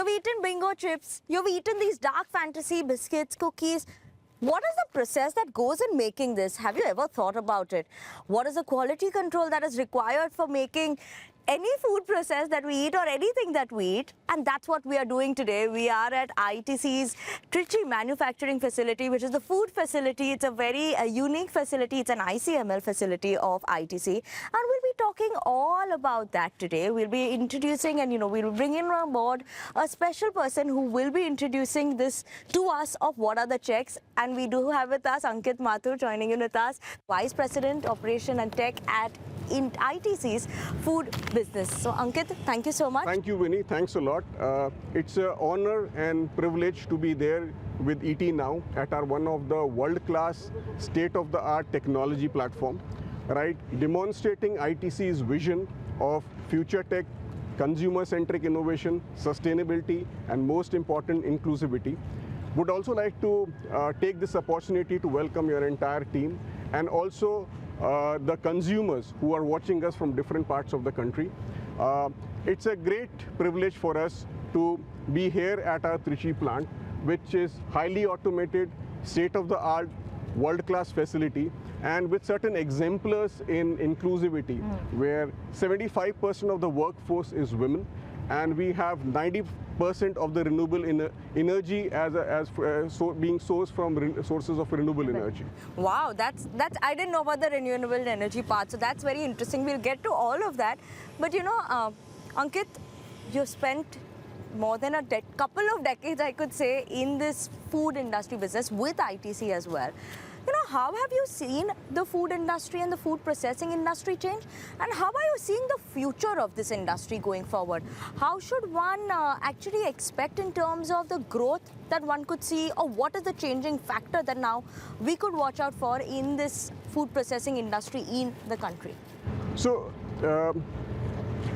You've eaten bingo chips, you've eaten these dark fantasy biscuits, cookies. What is the process that goes in making this? Have you ever thought about it? What is the quality control that is required for making any food process that we eat or anything that we eat? And that's what we are doing today. We are at ITC's Trichy manufacturing facility, which is the food facility. It's a very unique facility. It's an ICML facility of ITC. And we'll be talking all about that today. We'll be introducing and, we'll bring in on board a special person who will be introducing this to us of what are the checks. And we do have with us Ankit Mathur joining in with us, Vice President, Operation and Tech at ITC's food business. So Ankit, thank you so much. Thank you, Winnie. Thanks a lot. It's an honor and privilege to be there with ET now at our one of the world-class, state-of-the-art technology platform, right? Demonstrating ITC's vision of future tech, consumer-centric innovation, sustainability, and most important, inclusivity. Would also like to take this opportunity to welcome your entire team and also the consumers who are watching us from different parts of the country. It's a great privilege for us to be here at our Trichy plant, which is highly automated, state-of-the-art, world-class facility, and with certain exemplars in inclusivity, where 75% of the workforce is women, and we have 90% of the renewable energy being sourced from sources of renewable energy. Wow, that's I didn't know about the renewable energy part, so that's very interesting. We'll get to all of that. But Ankit, you spent more than a couple of decades, I could say, in this food industry business with ITC as well. How have you seen the food industry and the food processing industry change? And how are you seeing the future of this industry going forward? How should one actually expect in terms of the growth that one could see, or what is the changing factor that now we could watch out for in this food processing industry in the country? So,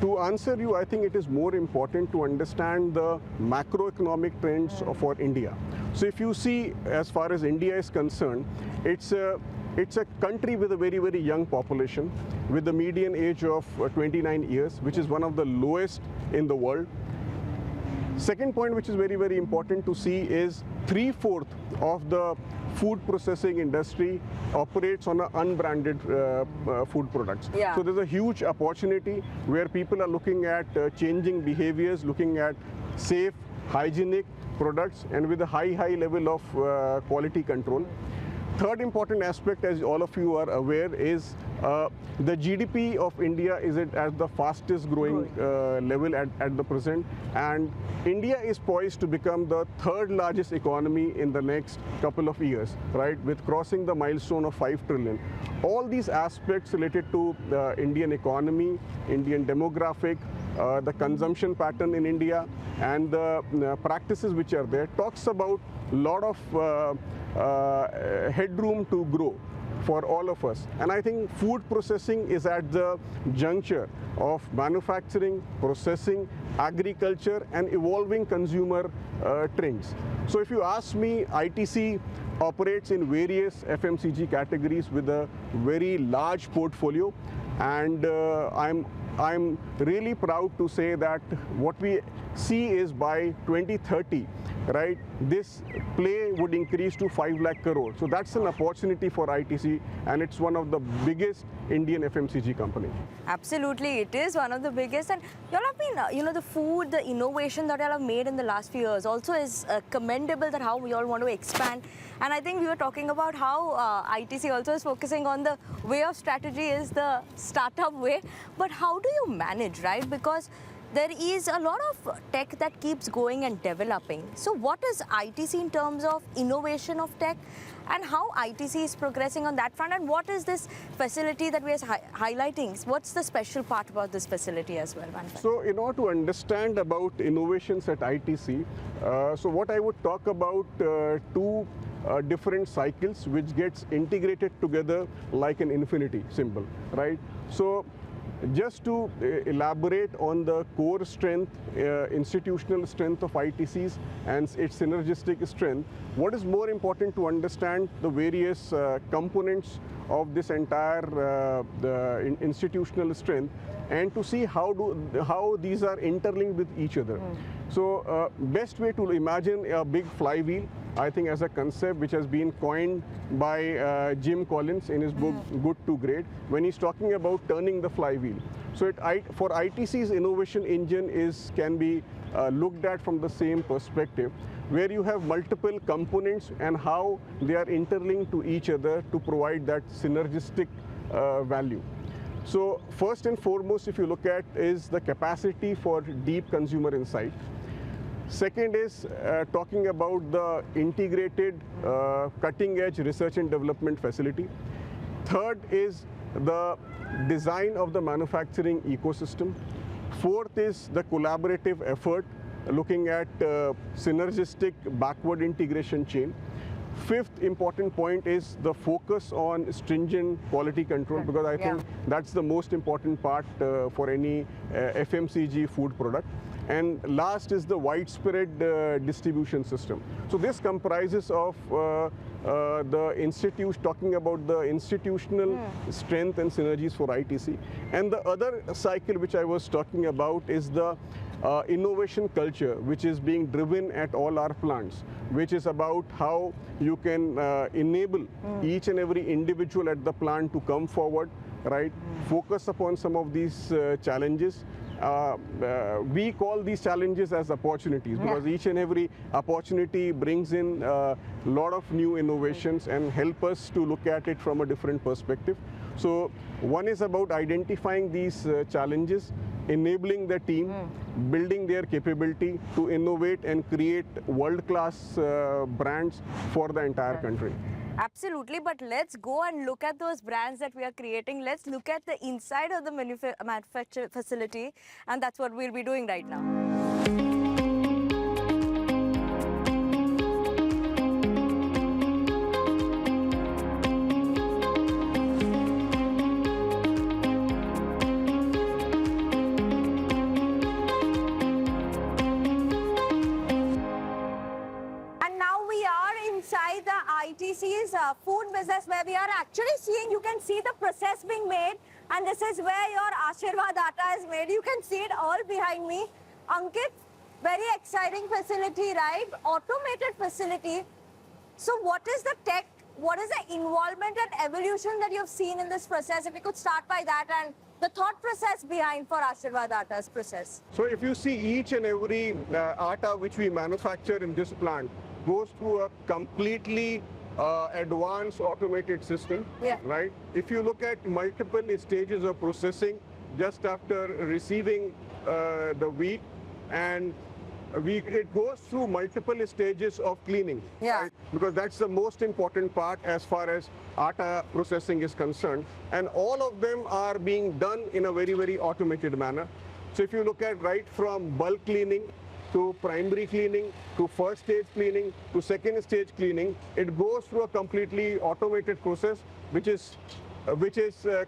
to answer you, I think it is more important to understand the macroeconomic trends for India. So if you see, as far as India is concerned, it's a country with a very, very young population, with a median age of 29 years, which is one of the lowest in the world. Second point, which is very, very important to see, is 3/4 of the food processing industry operates on unbranded food products. Yeah. So there's a huge opportunity where people are looking at changing behaviors, looking at safe, hygienic products, and with a high level of quality control. Third important aspect, as all of you are aware, is the GDP of India is at the fastest growing level at the present, and India is poised to become the third largest economy in the next couple of years, right, with crossing the milestone of 5 trillion. All these aspects related to the Indian economy, Indian demographic, the consumption pattern in India, and the practices which are there, talks about a lot of headroom to grow for all of us. And I think food processing is at the juncture of manufacturing, processing, agriculture, and evolving consumer trends. So if you ask me, ITC operates in various FMCG categories with a very large portfolio, and I'm really proud to say that what we see is by 2030, right, this play would increase to 5 lakh crore. So that's an opportunity for ITC, and it's one of the biggest Indian FMCG company. Absolutely, it is one of the biggest, and you all have been, the food, the innovation that you all have made in the last few years also is commendable, that how we all want to expand. And I think we were talking about how ITC also is focusing on the way of strategy is the startup way, but how do you manage, right? Because there is a lot of tech that keeps going and developing. So what is ITC in terms of innovation of tech, and how ITC is progressing on that front, and what is this facility that we are highlighting? What's the special part about this facility as well? So in order to understand about innovations at ITC, so what I would talk about two different cycles which gets integrated together like an infinity symbol, right? So Just to elaborate on the core strength, institutional strength of ITCs and its synergistic strength, what is more important to understand the various components of this entire institutional strength, and to see how these are interlinked with each other. So best way to imagine a big flywheel, I think, as a concept which has been coined by Jim Collins in his book Good to Great, when he's talking about turning the flywheel. So for ITC's innovation engine can be looked at from the same perspective, where you have multiple components and how they are interlinked to each other to provide that synergistic value. So first and foremost, if you look at, is the capacity for deep consumer insight. Second is talking about the integrated cutting-edge research and development facility. Third is the design of the manufacturing ecosystem. Fourth is the collaborative effort, looking at synergistic backward integration chain. Fifth important point is the focus on stringent quality control, because I think that's the most important part for any FMCG food product. And last is the widespread distribution system. So this comprises of talking about the institutional strength and synergies for ITC. And the other cycle which I was talking about is the innovation culture, which is being driven at all our plants, which is about how you can enable each and every individual at the plant to come forward, right? Focus upon some of these challenges. We call these challenges as opportunities, because each and every opportunity brings in a lot of new innovations and help us to look at it from a different perspective. So one is about identifying these challenges, enabling the team, building their capability to innovate and create world-class brands for the entire country. Absolutely, but let's go and look at those brands that we are creating. Let's look at the inside of the manufacture facility, and that's what we'll be doing right now. Inside the ITC's food business, where we are actually seeing, you can see the process being made, and this is where your Ashirvad atta is made. You can see it all behind me. Ankit, very exciting facility, right? Automated facility. So what is the tech, what is the involvement and evolution that you've seen in this process? If you could start by that, and the thought process behind for Ashirvad atta's process. So if you see, each and every atta which we manufacture in this plant goes through a completely advanced automated system, right? If you look at multiple stages of processing just after receiving the wheat, and it goes through multiple stages of cleaning, right? Because that's the most important part as far as atta processing is concerned, and all of them are being done in a very, very automated manner. So if you look at right from bulk cleaning to primary cleaning, to first stage cleaning, to second stage cleaning, it goes through a completely automated process, which is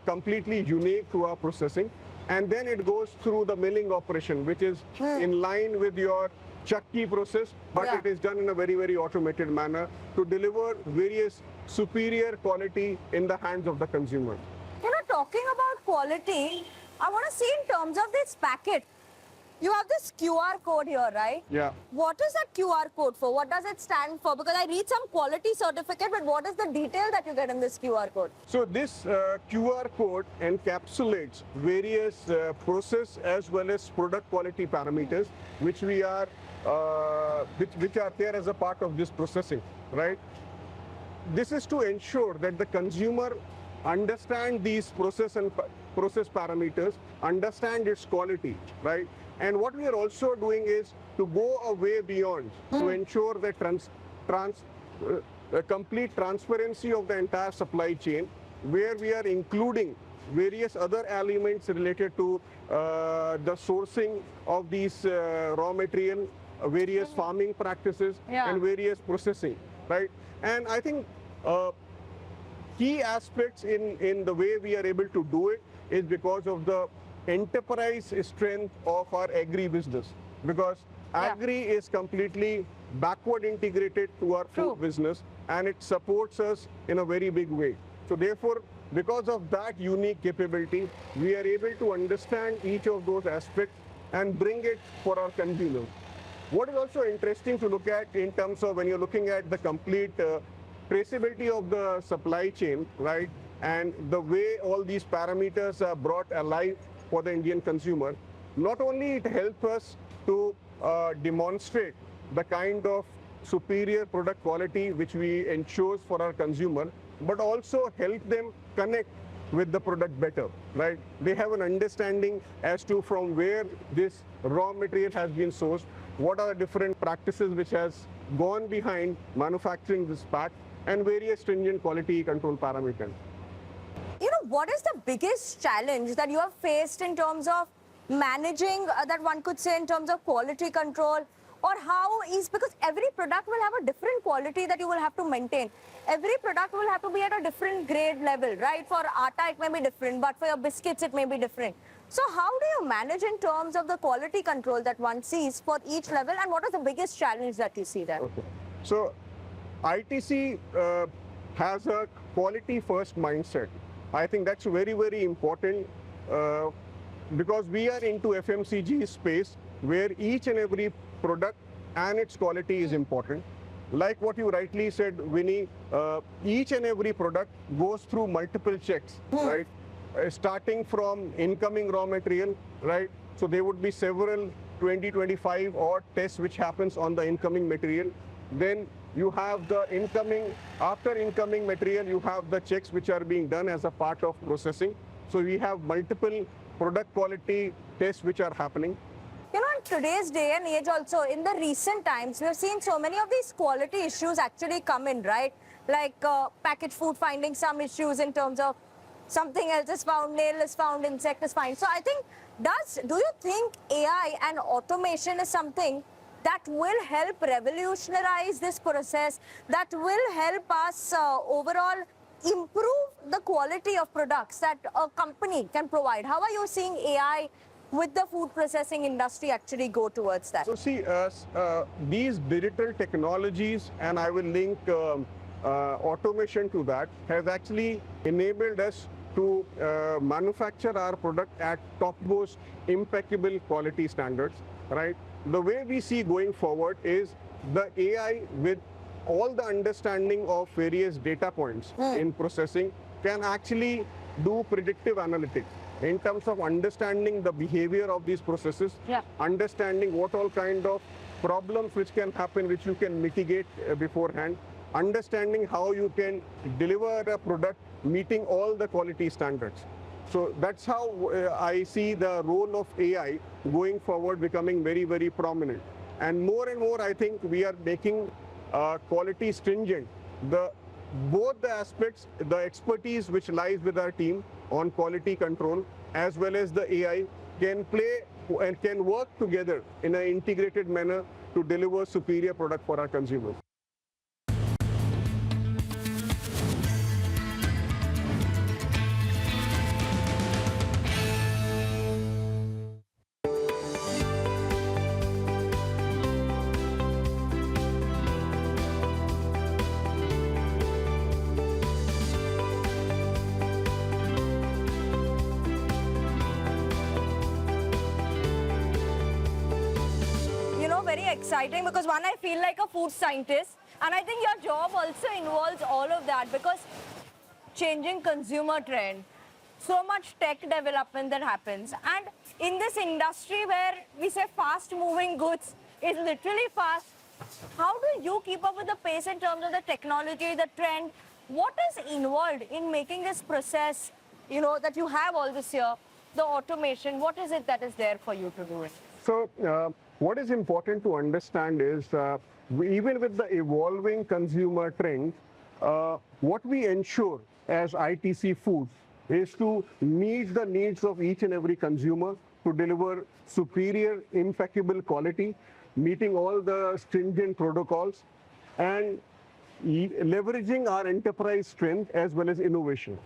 completely unique to our processing. And then it goes through the milling operation, which is in line with your chakki process, but it is done in a very, very automated manner to deliver various superior quality in the hands of the consumer. You know, talking about quality, I want to see in terms of this packet. You have this QR code here, right? Yeah. What is that QR code for? What does it stand for? Because I read some quality certificate, but what is the detail that you get in this QR code? So this QR code encapsulates various process as well as product quality parameters, which we are, which are there as a part of this processing, right? This is to ensure that the consumer understand these process parameters, understand its quality, right? And what we are also doing is to go a way beyond to ensure that complete transparency of the entire supply chain, where we are including various other elements related to the sourcing of these raw material, various farming practices, and various processing, right? And I think key aspects in the way we are able to do it is because of the enterprise strength of our agri business. Because agri is completely backward integrated to our food business, and it supports us in a very big way. So therefore, because of that unique capability, we are able to understand each of those aspects and bring it for our consumers. What is also interesting to look at in terms of when you're looking at the complete traceability of the supply chain, right, and the way all these parameters are brought alive for the Indian consumer, not only it helps us to demonstrate the kind of superior product quality which we ensures for our consumer, but also help them connect with the product better, right? They have an understanding as to from where this raw material has been sourced, what are the different practices which has gone behind manufacturing this pack, and various stringent quality control parameters. You know, what is the biggest challenge that you have faced in terms of managing that one could say in terms of quality control, or how is, because every product will have a different quality that you will have to maintain. Every product will have to be at a different grade level, right? For atta it may be different, but for your biscuits it may be different. So how do you manage in terms of the quality control that one sees for each level, and what is the biggest challenge that you see there? Okay. So ITC has a quality first mindset. I think that's very, very important because we are into FMCG space where each and every product and its quality is important. Like what you rightly said, Winnie, each and every product goes through multiple checks, right? Starting from incoming raw material, right? So there would be several 20-25 odd tests which happens on the incoming material. Then you have the incoming, after incoming material, you have the checks which are being done as a part of processing. So we have multiple product quality tests which are happening. You know, in today's day and age also, in the recent times, we have seen so many of these quality issues actually come in, right? Like packaged food finding some issues in terms of something else is found, nail is found, insect is found. So I think, do you think AI and automation is something that will help revolutionize this process, that will help us overall improve the quality of products that a company can provide? How are you seeing AI with the food processing industry actually go towards that? So see, these digital technologies, and I will link automation to that, has actually enabled us to manufacture our product at topmost impeccable quality standards, right? The way we see going forward is the AI with all the understanding of various data points in processing can actually do predictive analytics in terms of understanding the behavior of these processes, understanding what all kind of problems which can happen, which you can mitigate beforehand, understanding how you can deliver a product meeting all the quality standards. So that's how I see the role of AI going forward becoming very, very prominent. And more, I think we are making quality stringent. Both the aspects, the expertise which lies with our team on quality control, as well as the AI, can play and can work together in an integrated manner to deliver superior product for our consumers. Very exciting because one, I feel like a food scientist, and I think your job also involves all of that because changing consumer trend, so much tech development that happens, and in this industry where we say fast moving goods is literally fast, how do you keep up with the pace in terms of the technology, the trend? What is involved in making this process, you know, that you have all this here, the automation, what is it that is there for you to do it? So what is important to understand is even with the evolving consumer trends, what we ensure as ITC Foods is to meet the needs of each and every consumer to deliver superior, impeccable quality, meeting all the stringent protocols, and leveraging our enterprise strength as well as innovation,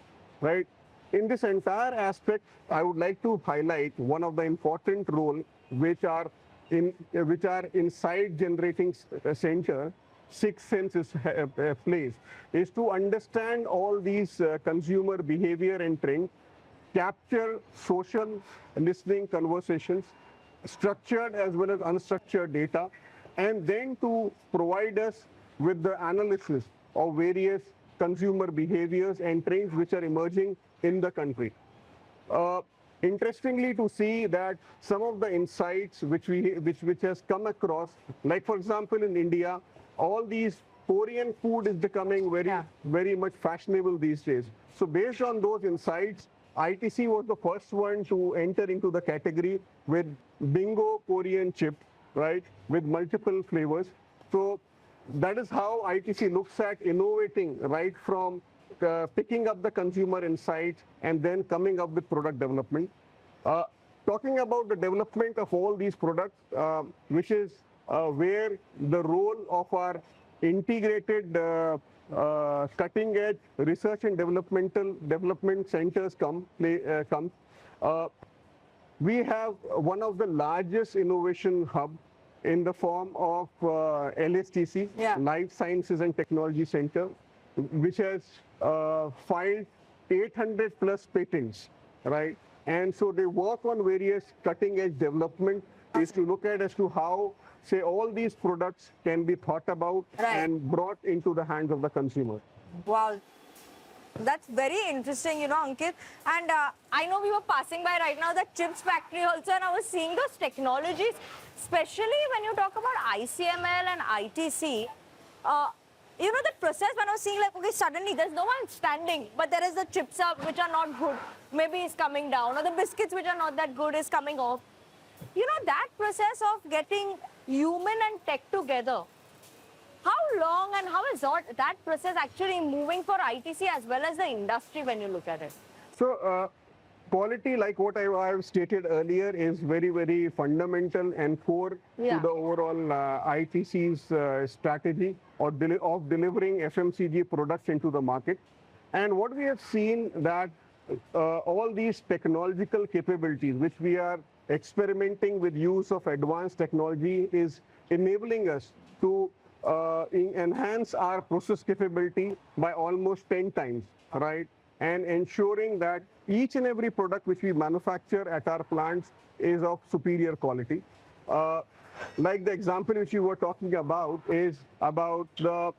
right? In this entire aspect, I would like to highlight one of the important role which are inside generating center, sixth sense is plays, is to understand all these consumer behavior and trends, capture social listening conversations, structured as well as unstructured data, and then to provide us with the analysis of various consumer behaviors and trends which are emerging in the country. Uh, Interestingly to see that some of the insights which has come across, like for example in India, all these Korean food is becoming very much fashionable these days. So based on those insights, ITC was the first one to enter into the category with Bingo Korean chip, right, with multiple flavors. So that is how ITC looks at innovating right from picking up the consumer insights and then coming up with product development. Talking about the development of all these products, which is where the role of our integrated cutting edge research and development centers comes. We have one of the largest innovation hub in the form of LSTC, Life Sciences and Technology Center, which has filed 800 plus patents, right? And so they work on various cutting edge development is to look at as to how, say, all these products can be thought about and brought into the hands of the consumer. Wow. That's very interesting, Ankit. And I know we were passing by right now the chips factory also, and I was seeing those technologies, especially when you talk about ICML and ITC. The process when I was seeing like, okay, suddenly there's no one standing, but there is the chips up which are not good, maybe it's coming down, or the biscuits which are not that good is coming off. That process of getting human and tech together, how long and how is that process actually moving for ITC as well as the industry when you look at it? So quality, like what I have stated earlier, is very, very fundamental and core to the overall ITC's strategy of delivering FMCG products into the market. And what we have seen that all these technological capabilities, which we are experimenting with use of advanced technology, is enabling us to enhance our process capability by almost 10 times, right? And ensuring that each and every product which we manufacture at our plants is of superior quality. Like the example which you were talking about is about the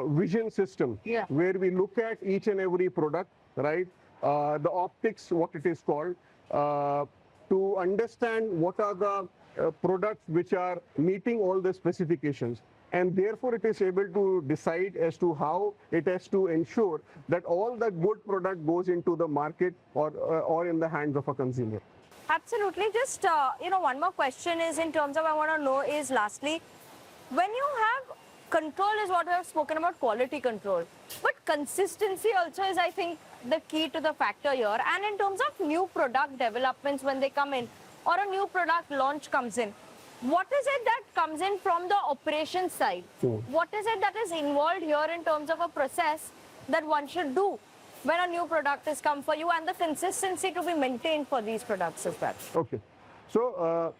vision system, where we look at each and every product, right? The optics, what it is called, to understand what are the products which are meeting all the specifications. And therefore, it is able to decide as to how it has to ensure that all the good product goes into the market or in the hands of a consumer. Absolutely. Just, one more question is in terms of I want to know is lastly, when you have control is what we have spoken about, quality control. But consistency also is, I think, the key to the factor here. And in terms of new product developments when they come in or a new product launch comes in, what is it that comes in from the operations side? What is it that is involved here in terms of a process that one should do when a new product is come for you and the consistency to be maintained for these products as well? Okay. So,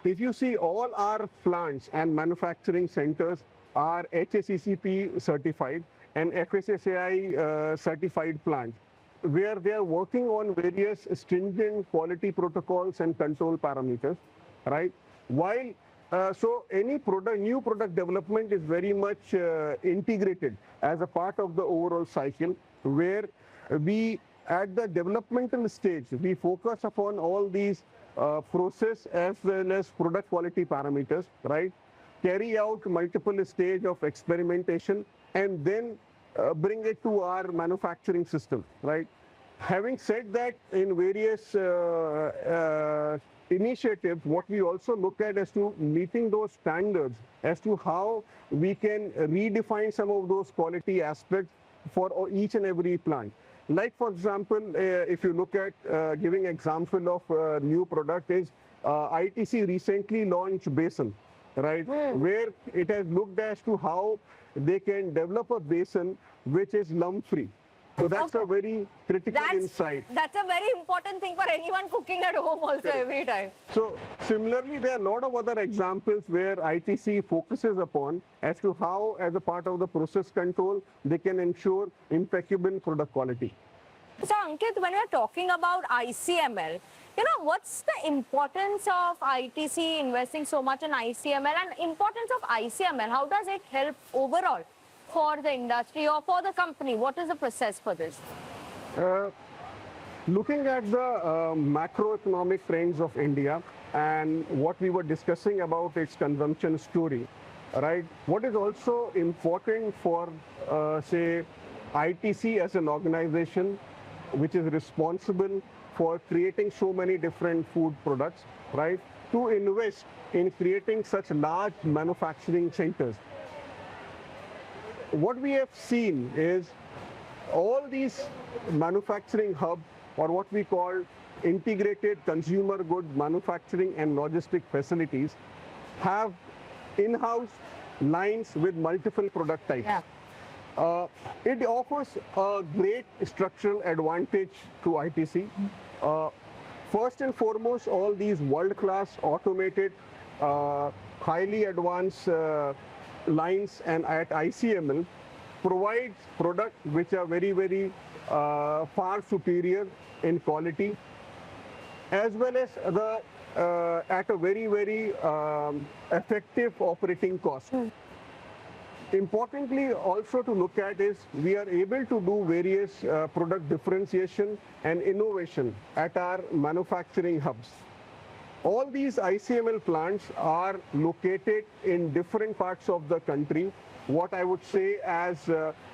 if you see, all our plants and manufacturing centers are HACCP certified and FSSAI certified plants, where they are working on various stringent quality protocols and control parameters, right? While so any new product development is very much integrated as a part of the overall cycle, where we at the developmental stage we focus upon all these process as well as product quality parameters, right? Carry out multiple stage of experimentation and then bring it to our manufacturing system, right? Having said that, in various initiatives, what we also look at as to meeting those standards as to how we can redefine some of those quality aspects for each and every plant. Like, for example, if you look at giving example of a new product is ITC recently launched Basin, right? Where it has looked as to how they can develop a basin which is lump-free. So that's a very critical insight. That's a very important thing for anyone cooking at home also every time. So similarly, there are a lot of other examples where ITC focuses upon as to how, as a part of the process control, they can ensure impeccable product quality. So Ankit, when you're talking about ICML, what's the importance of ITC investing so much in ICML and importance of ICML? How does it help overall for the industry or for the company? What is the process for this? Looking at the macroeconomic trends of India and what we were discussing about its consumption story, right? What is also important for, say, ITC as an organization, which is responsible for creating so many different food products, right? To invest in creating such large manufacturing centers. What we have seen is all these manufacturing hubs, or what we call integrated consumer good manufacturing and logistic facilities, have in-house lines with multiple product types. Yeah. It offers a great structural advantage to ITC. First and foremost, all these world-class automated, highly advanced lines and at ICML provides products which are very, very far superior in quality, as well as the at a very, very effective operating cost. Importantly also to look at is we are able to do various product differentiation and innovation at our manufacturing hubs. All these ICML plants are located in different parts of the country, what I would say as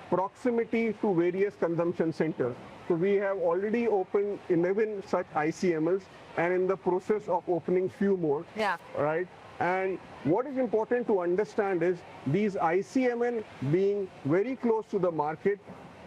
proximity to various consumption centers. So we have already opened 11 such ICMLs and in the process of opening few more. Yeah. Right? And what is important to understand is these ICML being very close to the market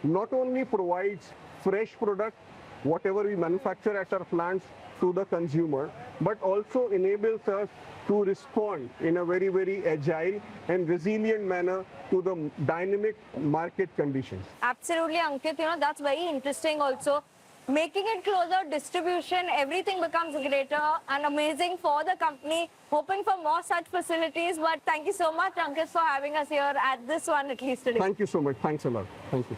not only provides fresh product, whatever we manufacture at our plants, to the consumer, but also enables us to respond in a very, very agile and resilient manner to the dynamic market conditions. Absolutely, Ankit. That's very interesting also. Making it closer, distribution, everything becomes greater and amazing for the company. Hoping for more such facilities. But thank you so much, Ankit, for having us here at this one at least today. Thank you so much. Thanks a lot. Thank you.